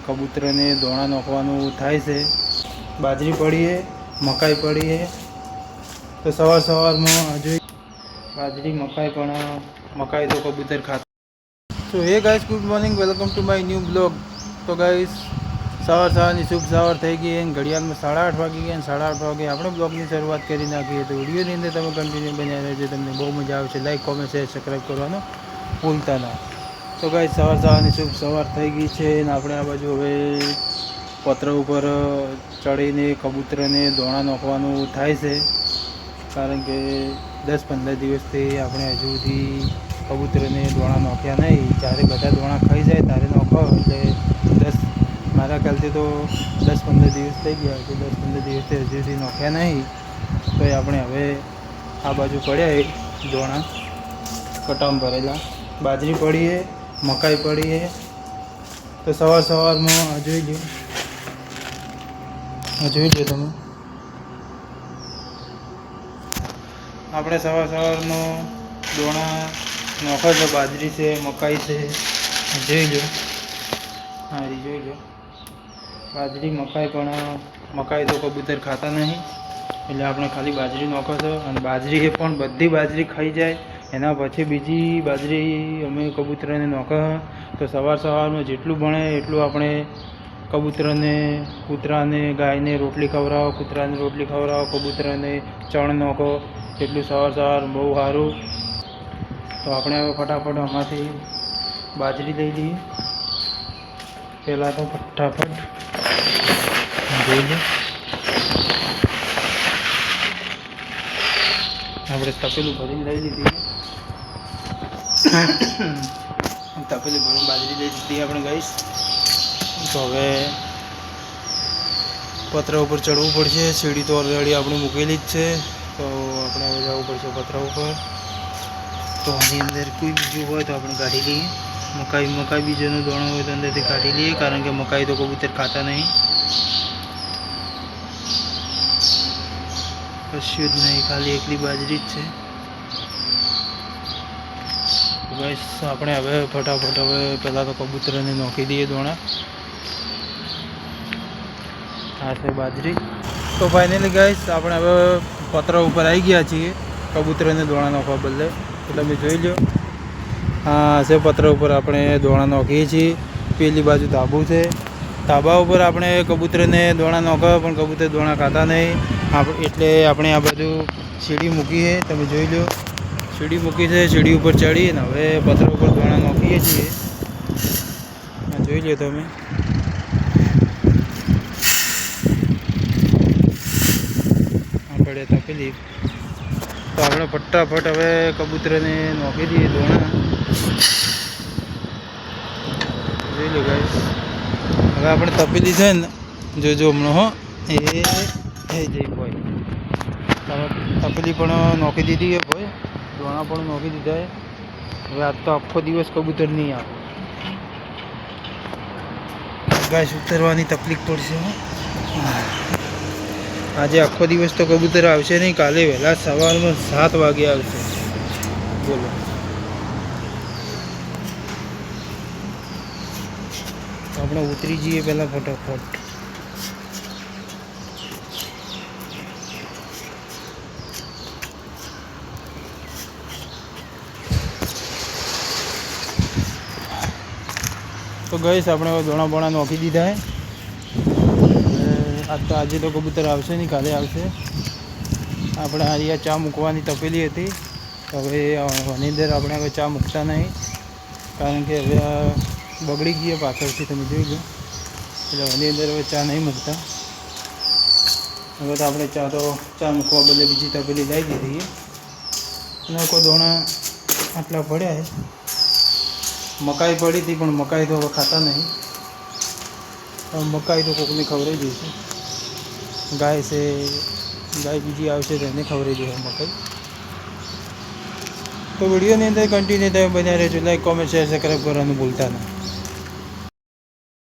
કબૂતરને દોણા નાખવાનું થાય છે. બાજરી પડીએ, મકાઈ પડીએ, તો સવારમાં હજુ બાજરી મકાઈ પણ મકાઈ તો કબૂતર ખાતા. તો હે guys, good morning, welcome to my new blog. તો ગાઈસ, સવારની શુભ સવાર થઈ ગઈ અને ઘડિયાળમાં 8:30 વાગી ગયા અને 8:30 વાગે આપણે બ્લોગની શરૂઆત કરી નાખીએ. તો વિડીયોની અંદર તમે કન્ટિન્યુ બન્યા રહેજો, તમને બહુ મજા આવશે. લાઈક, કોમેન્ટ, શેર, સબસ્ક્રાઈબ કરવાનું ભૂલતા ના. તો ગાઈસ, સવારની શુભ સવાર થઈ ગઈ છે અને આપણે આ બાજુ હવે પત્ર ઉપર ચડીને કબૂતરને દોણા નાખવાનું થાય છે. કારણ કે 10-15 દિવસથી આપણે હજુ સુધી કબૂતરને દોણા નાખ્યા નહીં. જ્યારે બધા દોણા ખાઈ જાય ત્યારે નાખો. એટલે મારા ખ્યાલથી તો 10-15 દિવસ થઈ ગયા છે. 10-15 દિવસથી હજુ સુધી નાખ્યા નહીં. તો આપણે હવે આ બાજુ પડ્યા દોણા કટામ ભરેલા. બાજરી પડીએ, મકાઈ પડીએ, તો સવારમાં જોઈ લો તમે. આપણે સવારમાં દોણા નાખો છો. બાજરી છે, મકાઈ છે, જોઈ લો. જોઈ લો બાજરી મકાઈ. પણ મકાઈ તો કબૂતર ખાતા નહીં, એટલે આપણે ખાલી બાજરી નાખો છો. અને બાજરી એ પણ બધી બાજરી ખાઈ જાય એના પછી બીજી બાજરી અમે કબૂતરને નાખો. તો સવારમાં જેટલું બને એટલું આપણે કબૂતરને, કૂતરાને, ગાયને રોટલી ખવડાવો, કૂતરાને રોટલી ખવડાવો, કબૂતરને ચણ નાખો. એટલું સવાર બહુ સારું. તો આપણે હવે ફટાફટ આમાંથી બાજરી લઈ લઈએ. પહેલાં તો ફટાફટ જોઈ લો. આપણે તપેલું ભરીને લઈ લીધી. તપેલું ભરીને બાજરી લઈ લીધી આપણે ગાઈસ. તો હવે પતરા ઉપર ચડવું પડશે. સીડી તો ઓલરેડી આપણે મૂકેલી જ છે. તો આપણે હવે જવું પડશે પતરા ઉપર. તો આની અંદર કોઈ બીજું હોય તો આપણે કાઢી લઈએ. મકાઈ બીજોનો દોણો હોય તો અંદરથી કાઢી લઈએ, કારણ કે મકાઈ તો કબૂતર ખાતા નહીં. કશું જ નહીં, ખાલી એકલી બાજરી જ છે. ગાઈસ, આપણે હવે ફટાફટ પહેલાં તો કબૂતરને નાખી દઈએ દોણા. આ છે બાજરી. તો ફાઇનલી ગાઈસ, આપણે હવે પતરા ઉપર આવી ગયા છીએ કબૂતરને દોણા નાખવા બદલે. તો તમે જોઈ લો, હા છે પતરા ઉપર આપણે દોણા નાખીએ છીએ. પેલી બાજુ ધાબુ છે. ધાબા ઉપર આપણે કબૂતરને દોણા નાખવા, પણ કબૂતર દોણા ખાતા નહીં. એટલે આપણે આ બાજુ સીડી મૂકી છે. તમે જોઈ લો, સીડી મૂકી છે. સીડી ઉપર ચડીને હવે પતરા ઉપર દોણા નાખીએ છીએ. જોઈ લો તમે. આપણે તપેલી. તો આપણે ફટાફટ હવે કબૂતરને નાખી દઈએ દોણા. જોઈ લો ગાઈસ. હવે આપણે તપેલી છે ને, જોજો હમણાં હો એ જઈ ભાઈ. તપેલી પણ નાખી દીધી છે ભાઈ. દોણા પણ નાખી દીધા. હવે આજ તો આખો દિવસ કબૂતર નહીં આવે. ગાઈસ, ઉતરવાની તકલીફ પડશે. આજે આખો દિવસ તો કબૂતર આવશે નહીં. કાલે વહેલા સવારમાં 7 વાગે આવશે. બોલો. આપણે ઉતરી જઈએ પહેલાં ફટાફટ. તો ગાઈસ, આપણે હવે દોણા બોણા નાખી દીધા છે. આજે તો કબૂતર આવશે નહીં, કાલે આવશે. આપણે અહીંયા ચા મૂકવાની તપેલી હતી. હવે આની અંદર આપણે હવે ચા મૂકતા નહીં, કારણ કે હવે બગડી ગઈ પાછળથી. તમે જોઈ લો. એટલે આની અંદર હવે ચા નહીં મૂકતા. હવે તો આપણે ચા મૂકવા બદલે બીજી તપેલી લઈ દીધી. અને કોઈ દોણા આટલા પડ્યા છે. મકાઈ પડી હતી, પણ મકાઈ તો હવે ખાતા નહીં. મકાઈ તો કોકને ખવડાવી દઈશું. ગાય બીજી આવશે તો એને ખવડાવી દઈએ મકાઈ. તો વિડીયોની અંદર કન્ટિન્યુ તમે બન્યા રહેજો. લાઈક, કોમેન્ટ, શેર, સબસ્ક્રાઈબ કરવાનું ભૂલતા નહીં.